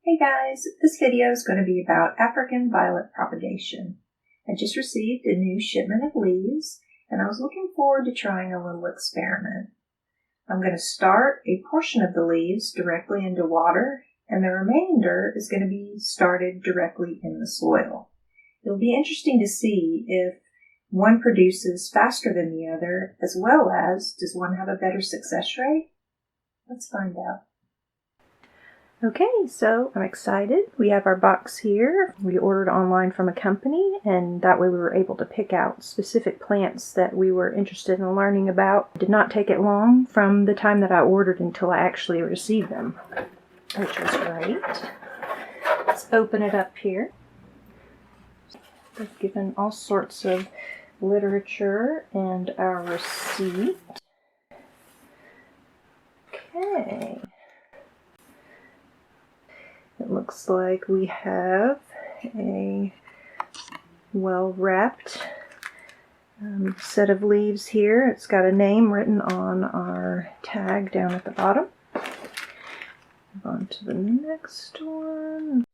Hey guys, this video is going to be about African violet propagation. I just received a new shipment of leaves and I was looking forward to trying a little experiment. I'm going to start a portion of the leaves directly into water and the remainder is going to be started directly in the soil. It'll be interesting to see if one produces faster than the other, as well as does one have a better success rate? Let's find out. Okay, so I'm excited. We have our box here. We ordered online from a company, and that way we were able to pick out specific plants that we were interested in learning about. It did not take it long from the time that I ordered until I actually received them, which was great. Let's open it up here. They've given all sorts of literature and our receipt. Okay. It looks like we have a well-wrapped set of leaves here. It's got a name written on our tag down at the bottom. Move on to the next one.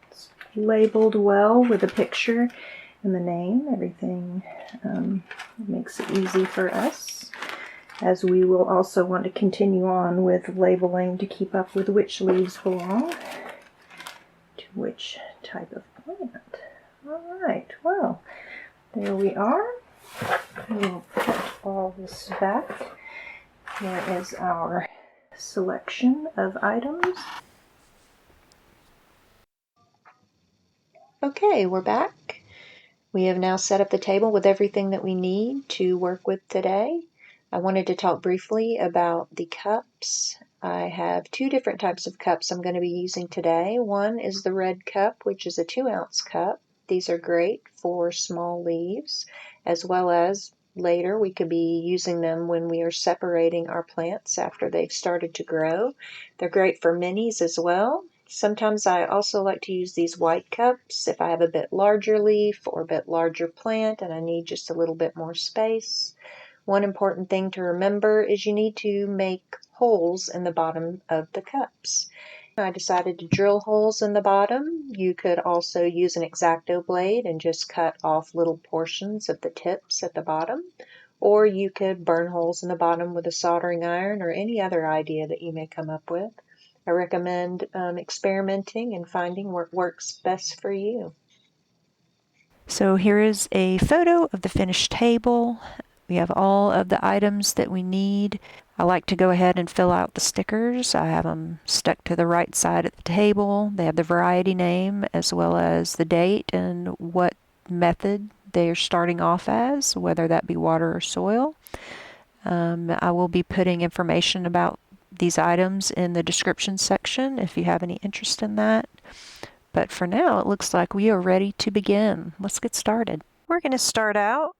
It's labeled well with a picture and the name. Everything makes it easy for us, as we will also want to continue on with labeling to keep up with which leaves belong to which type of plant. Alright, well, there we are. We'll put all this back. Here is our selection of items. Okay, we're back. We have now set up the table with everything that we need to work with today. I wanted to talk briefly about the cups. I have two different types of cups I'm going to be using today. One is the red cup, which is a 2-ounce cup. These are great for small leaves, as well as later we could be using them when we are separating our plants after they've started to grow. They're great for minis as well. Sometimes I also like to use these white cups if I have a bit larger leaf or a bit larger plant and I need just a little bit more space. One important thing to remember is you need to make holes in the bottom of the cups. I decided to drill holes in the bottom. You could also use an X-Acto blade and just cut off little portions of the tips at the bottom. Or you could burn holes in the bottom with a soldering iron or any other idea that you may come up with. I recommend experimenting and finding what works best for you. So here is a photo of the finished table. We have all of the items that we need. I like to go ahead and fill out the stickers. I have them stuck to the right side of the table. They have the variety name as well as the date and what method they're starting off as, whether that be water or soil. I will be putting information about these items in the description section if you have any interest in that. But for now, it looks like we are ready to begin. Let's get started. We're going to start out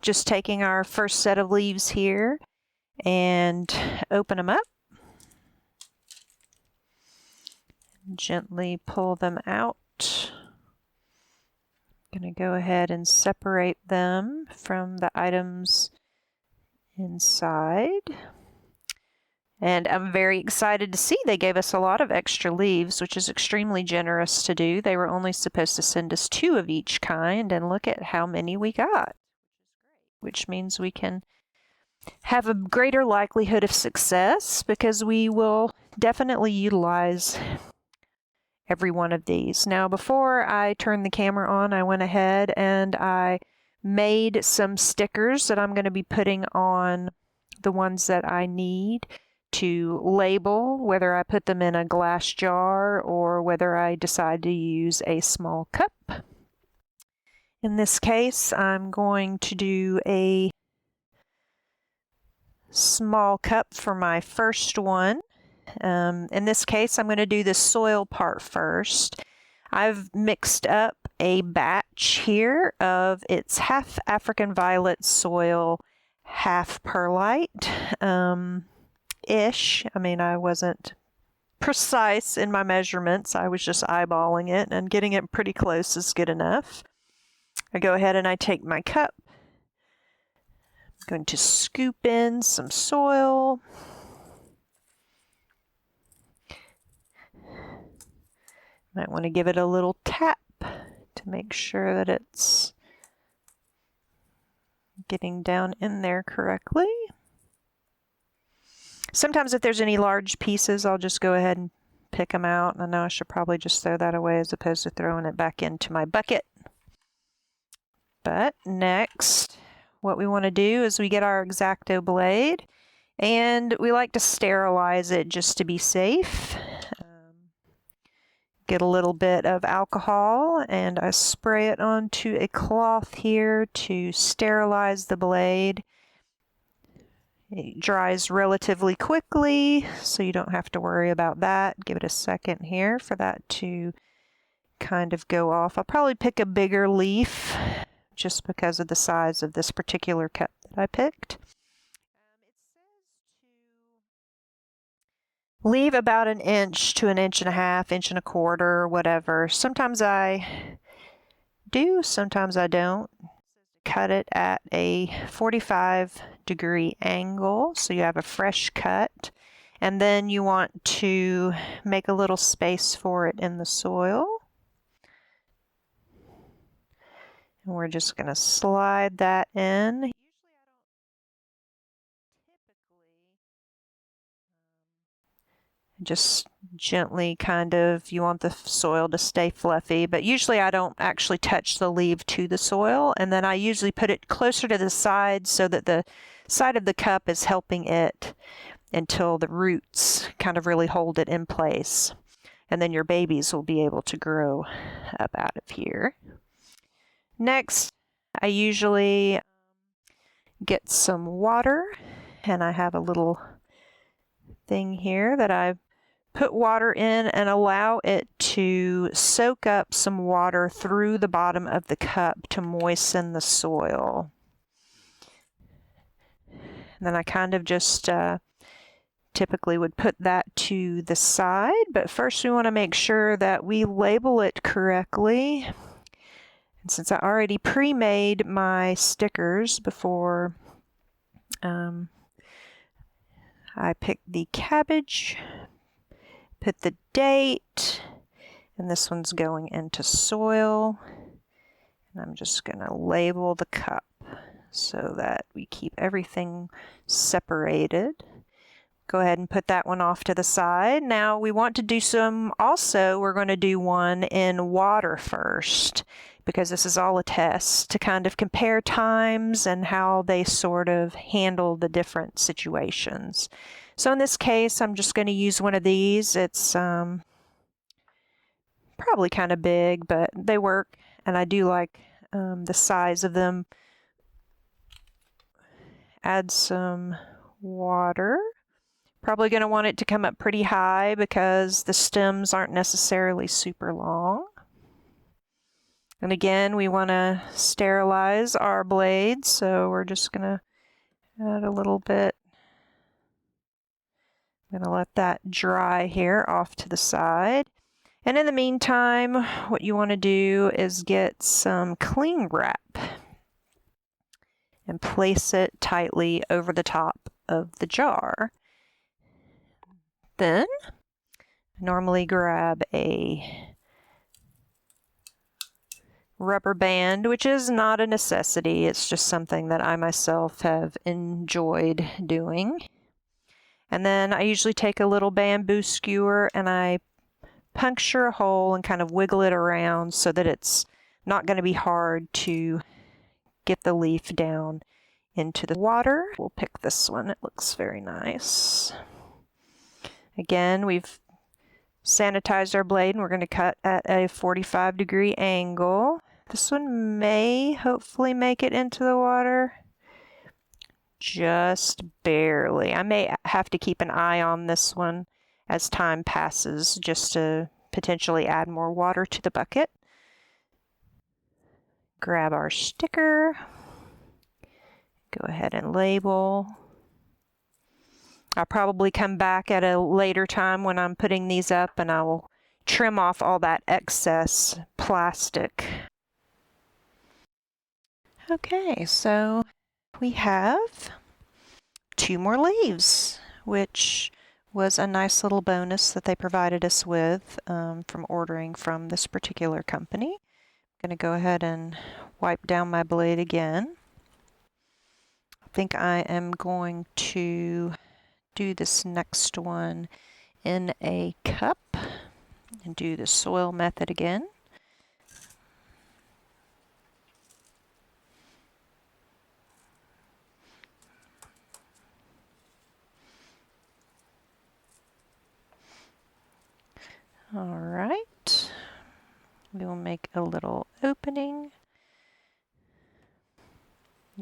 just taking our first set of leaves here and open them up. Gently pull them out. I'm going to go ahead and separate them from the items inside. And I'm very excited to see they gave us a lot of extra leaves, which is extremely generous to do. They were only supposed to send us 2 of each kind, and look at how many we got, which means we can have a greater likelihood of success because we will definitely utilize every one of these. Now, before I turned the camera on, I went ahead and I made some stickers that I'm going to be putting on the ones that I need to label, whether I put them in a glass jar or whether I decide to use a small cup. In this case, I'm going to do a small cup for my first one. In this case, I'm going to do the soil part first. I've mixed up a batch here of its half African violet soil, half perlite. Ish. I mean, I wasn't precise in my measurements. I was just eyeballing it, and getting it pretty close is good enough. I go ahead and I take my cup. I'm going to scoop in some soil. Might want to give it a little tap to make sure that it's getting down in there correctly. Sometimes if there's any large pieces, I'll just go ahead and pick them out. I know I should probably just throw that away as opposed to throwing it back into my bucket. But next, what we want to do is we get our X-Acto blade, and we like to sterilize it just to be safe. Get a little bit of alcohol, and I spray it onto a cloth here to sterilize the blade. It dries relatively quickly, so you don't have to worry about that. Give it a second here for that to kind of go off. I'll probably pick a bigger leaf just because of the size of this particular cup that I picked. It says to leave about 1 inch to 1.5 inches, 1.25 inches, whatever. Sometimes I do, sometimes I don't. Cut it at a 45-degree angle so you have a fresh cut, and then you want to make a little space for it in the soil. And we're just going to slide that in. Just gently kind of, you want the soil to stay fluffy, but usually I don't actually touch the leaf to the soil, and then I usually put it closer to the side so that the side of the cup is helping it until the roots kind of really hold it in place. And then your babies will be able to grow up out of here. Next, I usually get some water, and I have a little thing here that I put water in and allow it to soak up some water through the bottom of the cup to moisten the soil. And then I kind of just typically would put that to the side, but first we want to make sure that we label it correctly. And since I already pre-made my stickers before I picked the cabbage, put the date, and this one's going into soil. And I'm just going to label the cup so that we keep everything separated. Go ahead and put that one off to the side. Now we want to do we're going to do one in water first, because this is all a test to kind of compare times and how they sort of handle the different situations. So in this case, I'm just going to use one of these. It's probably kind of big, but they work, and I do like the size of them. Add some water. Probably going to want it to come up pretty high because the stems aren't necessarily super long. And again, we want to sterilize our blades, so we're just going to add a little bit. I'm going to let that dry here off to the side. And in the meantime, what you want to do is get some cling wrap and place it tightly over the top of the jar. Then I normally grab a rubber band, which is not a necessity. It's just something that I myself have enjoyed doing. And then I usually take a little bamboo skewer and I puncture a hole and kind of wiggle it around so that it's not going to be hard to get the leaf down into the water. We'll pick this one. It looks very nice. Again, we've sanitized our blade and we're going to cut at a 45-degree angle. This one may hopefully make it into the water. Just barely. I may have to keep an eye on this one as time passes just to potentially add more water to the bucket. Grab our sticker. Go ahead and label. I'll probably come back at a later time when I'm putting these up and I will trim off all that excess plastic. Okay, so we have 2 more leaves, which was a nice little bonus that they provided us with from ordering from this particular company. I'm going to go ahead and wipe down my blade again. I think I am going to do this next one in a cup and do the soil method again. All right, we will make a little opening,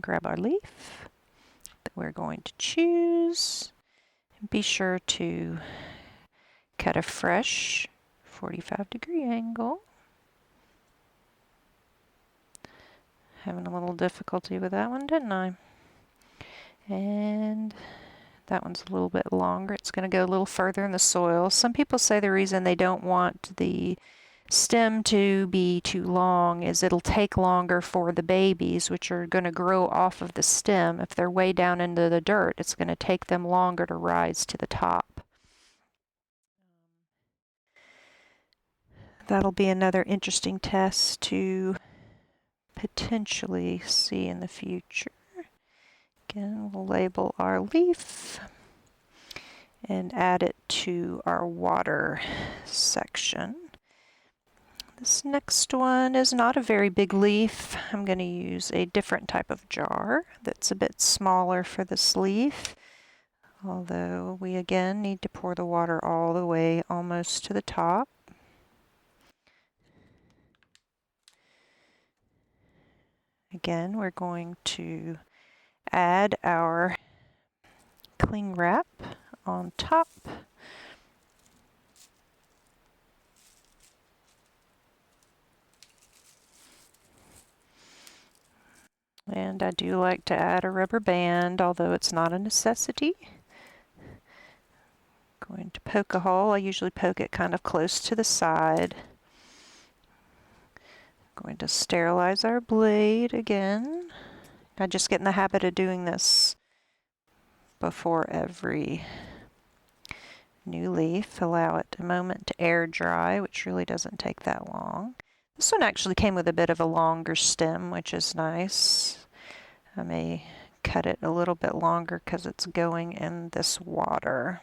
grab our leaf that we're going to choose, and be sure to cut a fresh 45-degree angle. Having a little difficulty with that one, didn't I? And that one's a little bit longer. It's going to go a little further in the soil. Some people say the reason they don't want the stem to be too long is it'll take longer for the babies, which are going to grow off of the stem. If they're way down into the dirt, it's going to take them longer to rise to the top. That'll be another interesting test to potentially see in the future. Again, we'll label our leaf and add it to our water section. This next one is not a very big leaf. I'm going to use a different type of jar that's a bit smaller for this leaf, although we again need to pour the water all the way almost to the top. Again, we're going to add our cling wrap on top. And I do like to add a rubber band, although it's not a necessity. Going to poke a hole. I usually poke it kind of close to the side. Going to sterilize our blade again. I just get in the habit of doing this before every new leaf. Allow it a moment to air dry, which really doesn't take that long. This one actually came with a bit of a longer stem, which is nice. I may cut it a little bit longer because it's going in this water.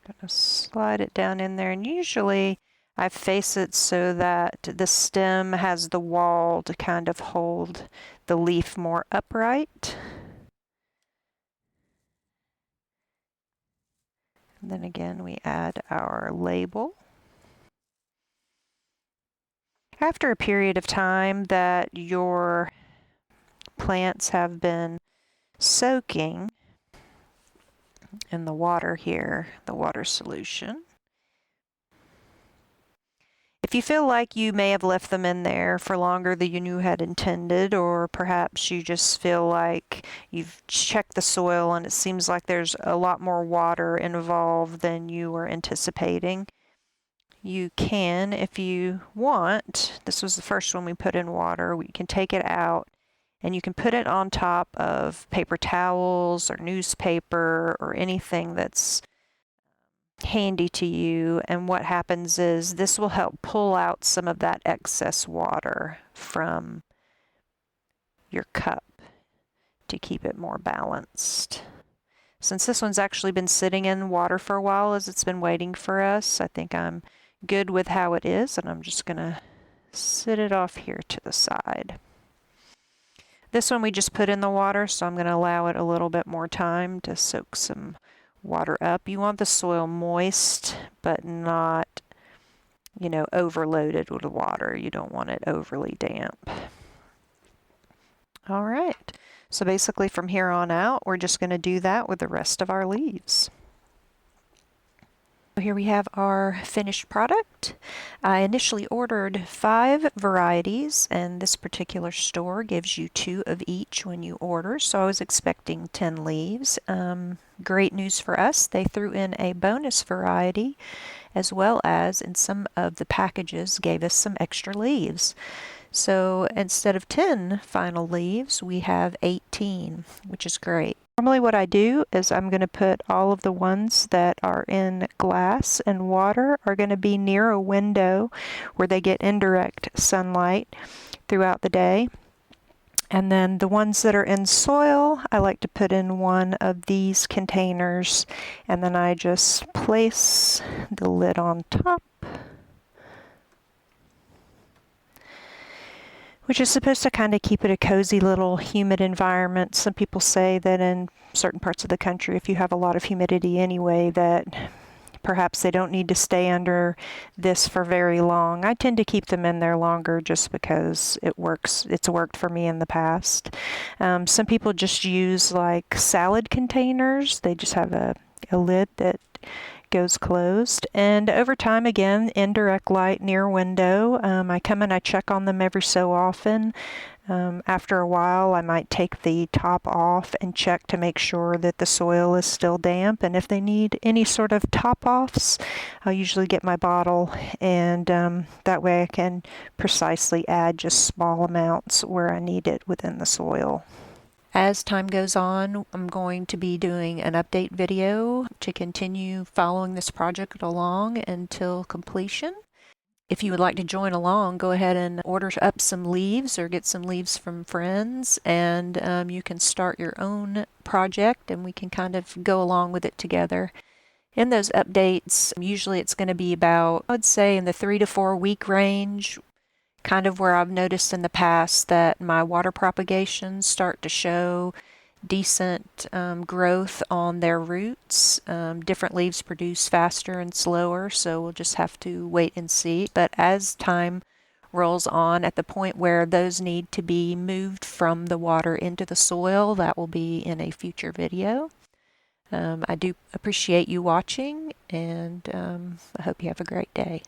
Gonna slide it down in there, and usually I face it so that the stem has the wall to kind of hold the leaf more upright. And then again, we add our label. After a period of time that your plants have been soaking in the water here, the water solution, if you feel like you may have left them in there for longer than you had intended, or perhaps you just feel like you've checked the soil and it seems like there's a lot more water involved than you were anticipating, you can, if you want, this was the first one we put in water, we can take it out and you can put it on top of paper towels or newspaper or anything that's handy to you, and what happens is this will help pull out some of that excess water from your cup to keep it more balanced. Since this one's actually been sitting in water for a while as it's been waiting for us, I think I'm good with how it is, and I'm just gonna sit it off here to the side. This one we just put in the water, so I'm gonna allow it a little bit more time to soak some water up. You want the soil moist, but not, overloaded with water. You don't want it overly damp. All right, so basically from here on out, we're just going to do that with the rest of our leaves. Here we have our finished product. I initially ordered 5 varieties, and this particular store gives you 2 of each when you order, so I was expecting 10 leaves. Great news for us, they threw in a bonus variety, as well as in some of the packages gave us some extra leaves. So instead of 10 final leaves, we have 18, which is great. Normally what I do is I'm going to put all of the ones that are in glass and water are going to be near a window where they get indirect sunlight throughout the day. And then the ones that are in soil, I like to put in one of these containers, and then I just place the lid on top, which is supposed to kind of keep it a cozy little humid environment. Some people say that in certain parts of the country, if you have a lot of humidity anyway, that perhaps they don't need to stay under this for very long. I tend to keep them in there longer just because it works. It's worked for me in the past. Some people just use like salad containers. They just have a lid that goes closed. And over time, again, indirect light near window. I come and I check on them every so often. After a while, I might take the top off and check to make sure that the soil is still damp. And if they need any sort of top offs, I'll usually get my bottle, and that way I can precisely add just small amounts where I need it within the soil. As time goes on, I'm going to be doing an update video to continue following this project along until completion. If you would like to join along, go ahead and order up some leaves or get some leaves from friends, and you can start your own project and we can kind of go along with it together. In those updates, usually it's going to be about, I'd say, in the 3 to 4 week range, kind of where I've noticed in the past that my water propagations start to show decent growth on their roots. Different leaves produce faster and slower, so we'll just have to wait and see. But as time rolls on, at the point where those need to be moved from the water into the soil, that will be in a future video. I do appreciate you watching, and I hope you have a great day.